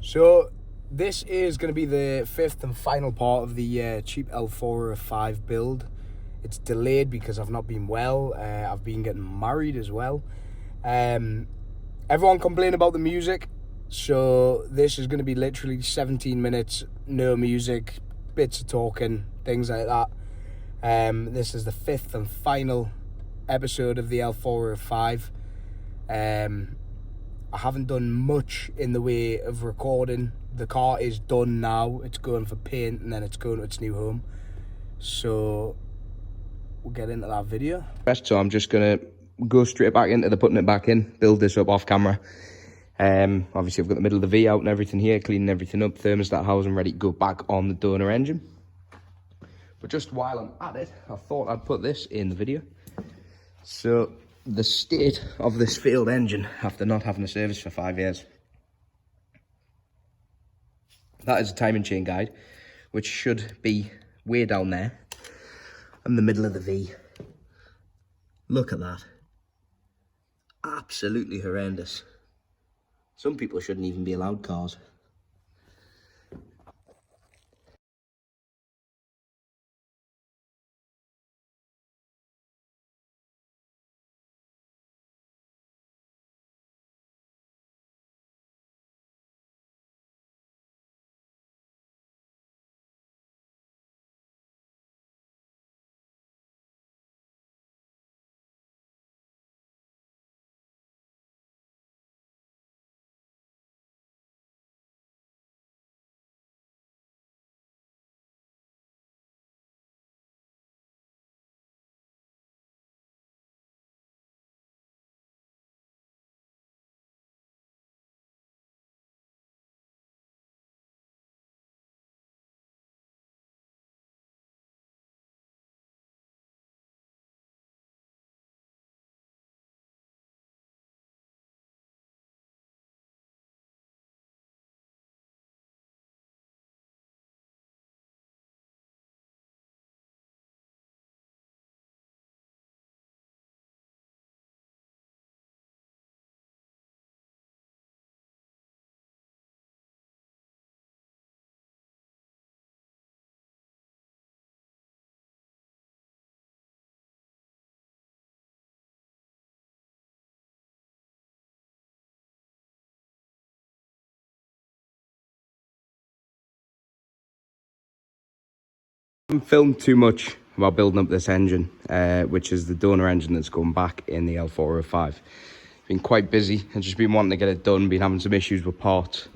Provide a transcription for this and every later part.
So this is going to be the fifth and final part of the cheap L405 build. It's delayed because I've not been well. I've been getting married as well. Everyone complained about the music, so this is going to be literally 17 minutes, no music, bits of talking, things like that. This is the fifth and final episode of the L405. I haven't done much in the way of recording. The car is done now. It's going for paint and then it's going to its new home. So we'll get into that video. So I'm just going to go straight back into the putting it back in, build this up off camera. Obviously I've got the middle of the V out and everything here, cleaning everything up, thermostat housing ready to go back on the donor engine. But just while I'm at it, I thought I'd put this in the video. So the state of this failed engine after not having a service for 5 years. That is a timing chain guide, which should be way down there in the middle of the V. Look at that. Absolutely horrendous. Some people shouldn't even be allowed cars. I haven't filmed too much about building up this engine, which is the donor engine that's going back in the L405. Been quite busy and just been wanting to get it done, been having some issues with parts.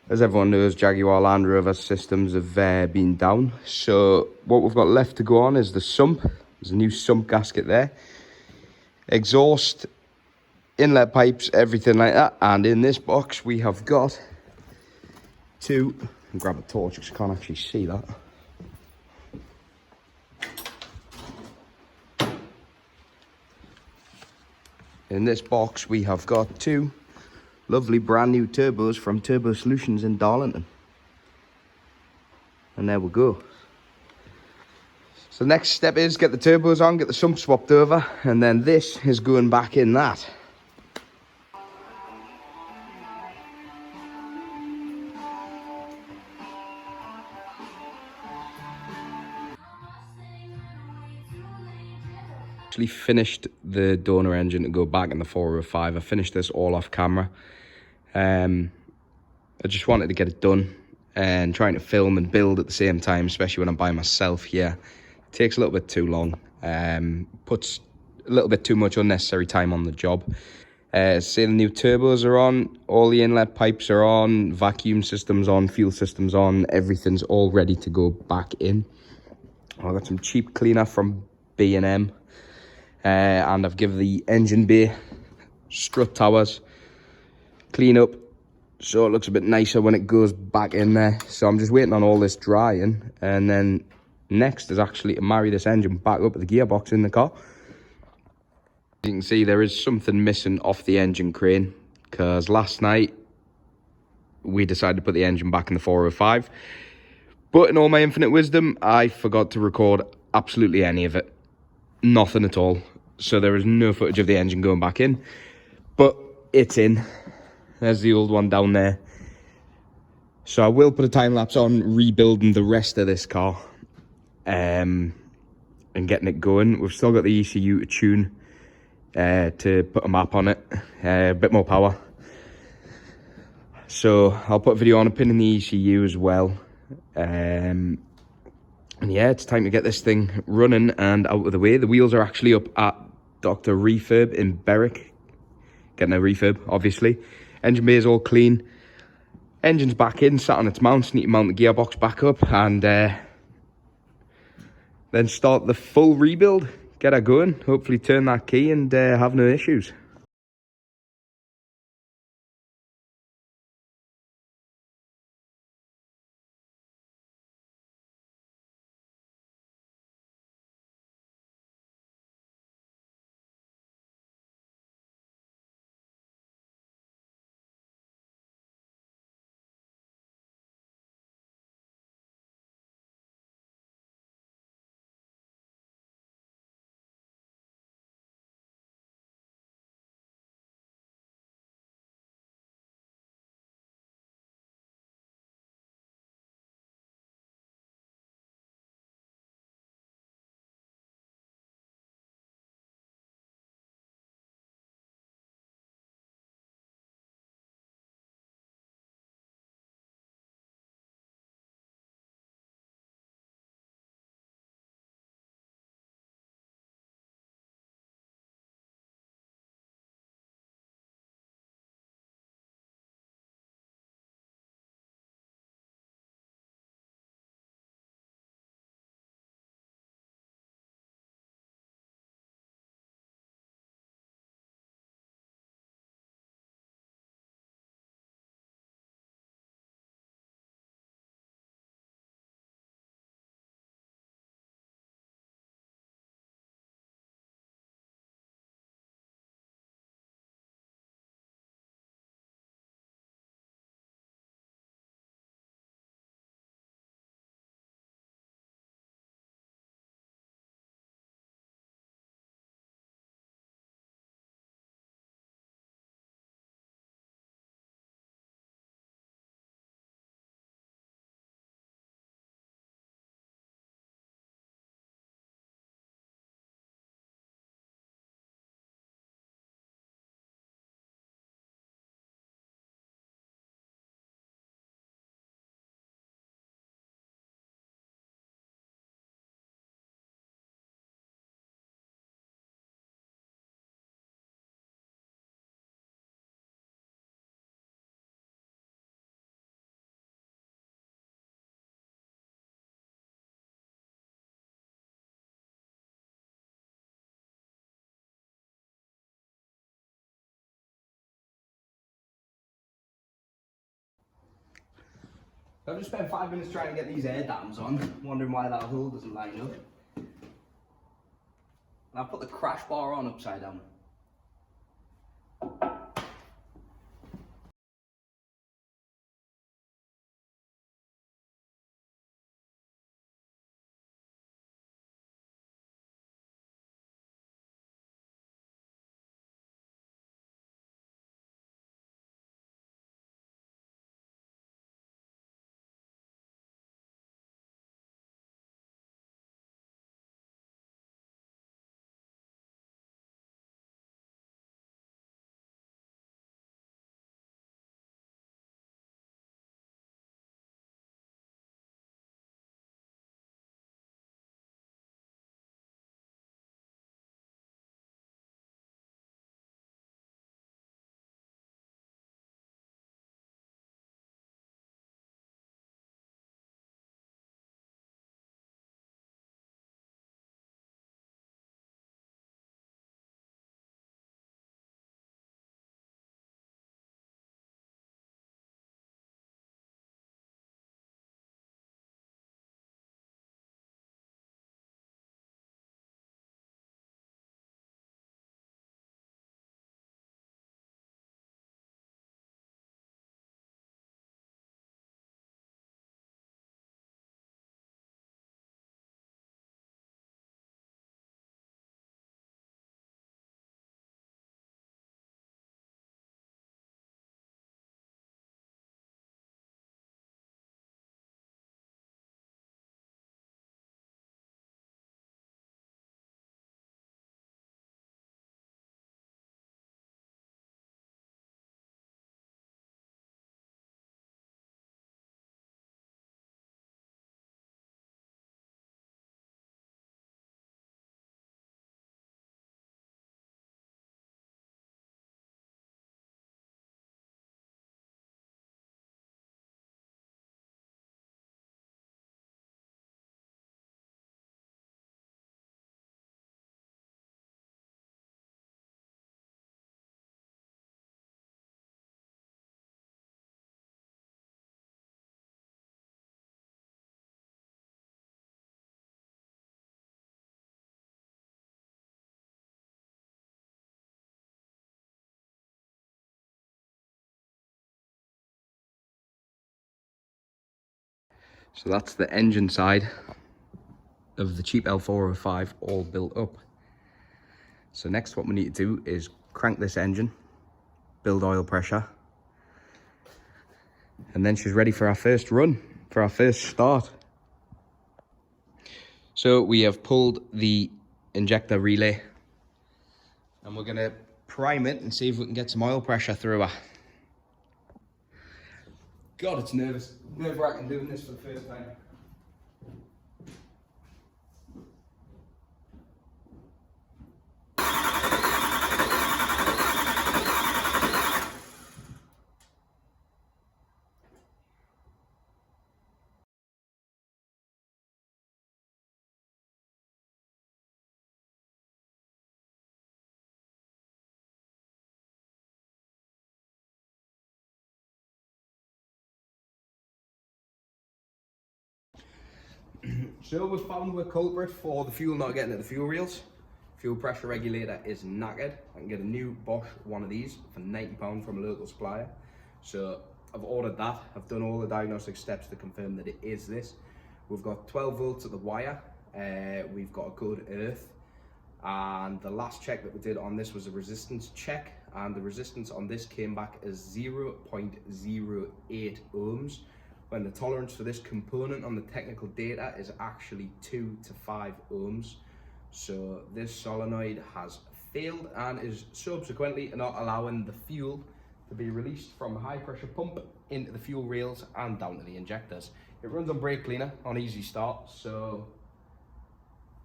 As everyone knows, Jaguar Land Rover systems have been down. So what we've got left to go on is the sump. There's a new sump gasket there. Exhaust, inlet pipes, everything like that. And in this box we have got two, I'll grab a torch because I can't actually see that. In this box we have got two lovely brand new turbos from Turbo Solutions in Darlington. And there we go. So the next step is get the turbos on, get the sump swapped over, and then this is going back in that. Actually finished the donor engine to go back in the 405. I finished this all off camera. I just wanted to get it done, and trying to film and build at the same time, especially when I'm by myself here, takes a little bit too long. Puts a little bit too much unnecessary time on the job. Say the new turbos are on, all the inlet pipes are on, vacuum systems on, fuel systems on, everything's all ready to go back in. I got some cheap cleaner from B&M. And I've given the engine bay strut towers clean up so it looks a bit nicer when it goes back in there. So I'm just waiting on all this drying, and then next is actually to marry this engine back up with the gearbox in the car. As you can see, there is something missing off the engine crane, because last night we decided to put the engine back in the 405, but in all my infinite wisdom I forgot to record absolutely any of it. Nothing at all. So there is no footage of the engine going back in, but it's in. There's the old one down there. So I will put a time lapse on rebuilding the rest of this car, and getting it going. We've still got the ECU to tune, to put a map on it, a bit more power. So I'll put a video on a pin in the ECU as well. And yeah, it's time to get this thing running and out of the way. The wheels are actually up at Dr. Refurb in Berwick. Getting a refurb, obviously. Engine bay is all clean. Engine's back in, sat on its mounts. Need to mount the gearbox back up and then start the full rebuild. Get her going. Hopefully turn that key and have no issues. I've just spent 5 minutes trying to get these air dams on, wondering why that hole doesn't line up. And I've put the crash bar on upside down. So that's the engine side of the cheap L405 all built up. So next what we need to do is crank this engine, build oil pressure, and then she's ready for our first run, for our first start. So we have pulled the injector relay and we're gonna prime it and see if we can get some oil pressure through her. God, it's nerve-wracking doing this for the first time. So we've found the culprit for the fuel not getting at the fuel reels. Fuel pressure regulator is knackered. I can get a new Bosch one of these for £90 from a local supplier. So I've ordered that. I've done all the diagnostic steps to confirm that it is this. We've got 12 volts at the wire. We've got a good earth. And the last check that we did on this was a resistance check. And the resistance on this came back as 0.08 ohms. When the tolerance for this component on the technical data is actually 2 to 5 ohms. So this solenoid has failed and is subsequently not allowing the fuel to be released from the high pressure pump into the fuel rails and down to the injectors. It runs on brake cleaner on easy start, so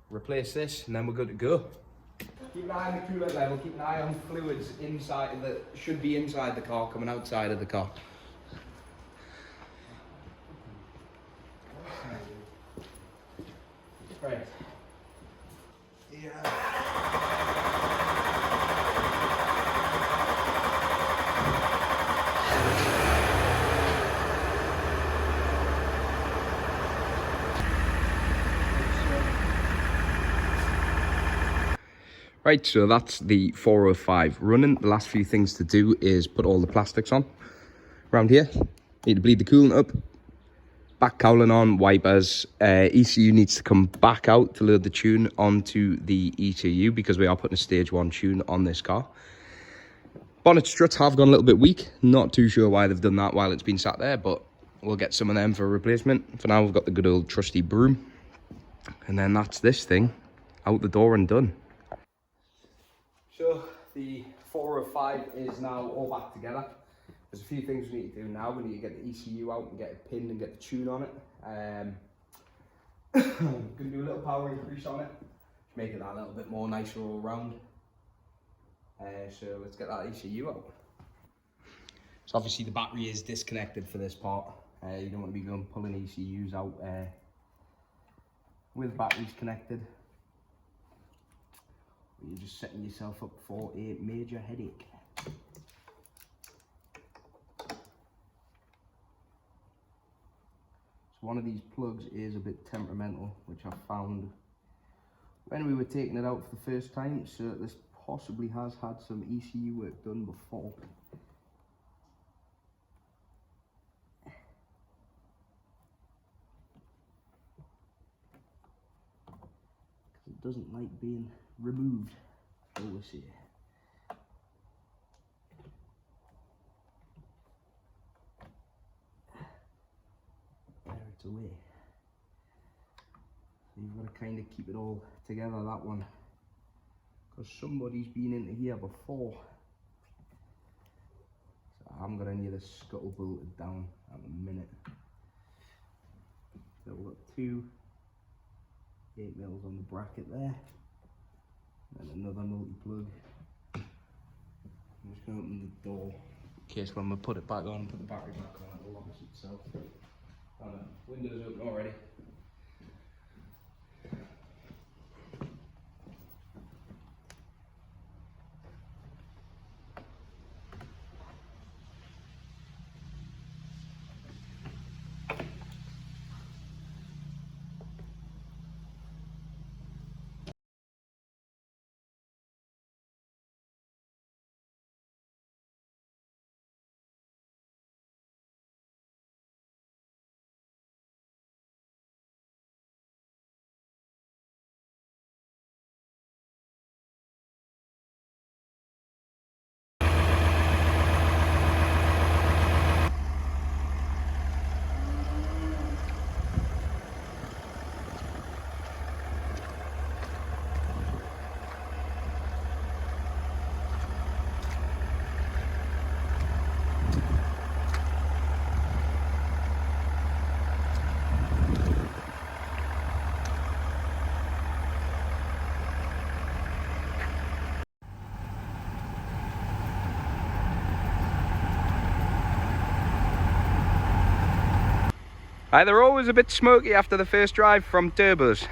replace this and then we're good to go. Keep an eye on the coolant level, keep an eye on fluids inside should be inside the car, coming outside of the car. Right. Yeah. Right, so that's the 405 running. The last few things to do is put all the plastics on around here. Need to bleed the coolant up. Back cowling on, wipers. ECU needs to come back out to load the tune onto the ECU because we are putting a stage 1 tune on this car. Bonnet struts have gone a little bit weak. Not too sure why they've done that while it's been sat there, but we'll get some of them for a replacement. For now, we've got the good old trusty broom. And then that's this thing out the door and done. So the 405 is now all back together. There's a few things we need to do now. We need to get the ECU out and get it pinned and get the tune on it. Going to do a little power increase on it to make it that little bit more nicer all round. So let's get that ECU out. So obviously the battery is disconnected for this part. You don't want to be going pulling ECUs out with batteries connected. You're just setting yourself up for a major headache. One of these plugs is a bit temperamental, which I found when we were taking it out for the first time, so this possibly has had some ECU work done before. It doesn't like being removed, shall we say. There, it's away. So you've got to kind of keep it all together, that one, because somebody's been into here before. So I'm going to need a scuttle bolted down at the minute. So we've got 2 8mm on the bracket there, and another multi-plug. I'm just going to open the door in case when we put it back on and put the battery back on, it will lock itself. Oh no, window's open already. They're always a bit smoky after the first drive from turbos.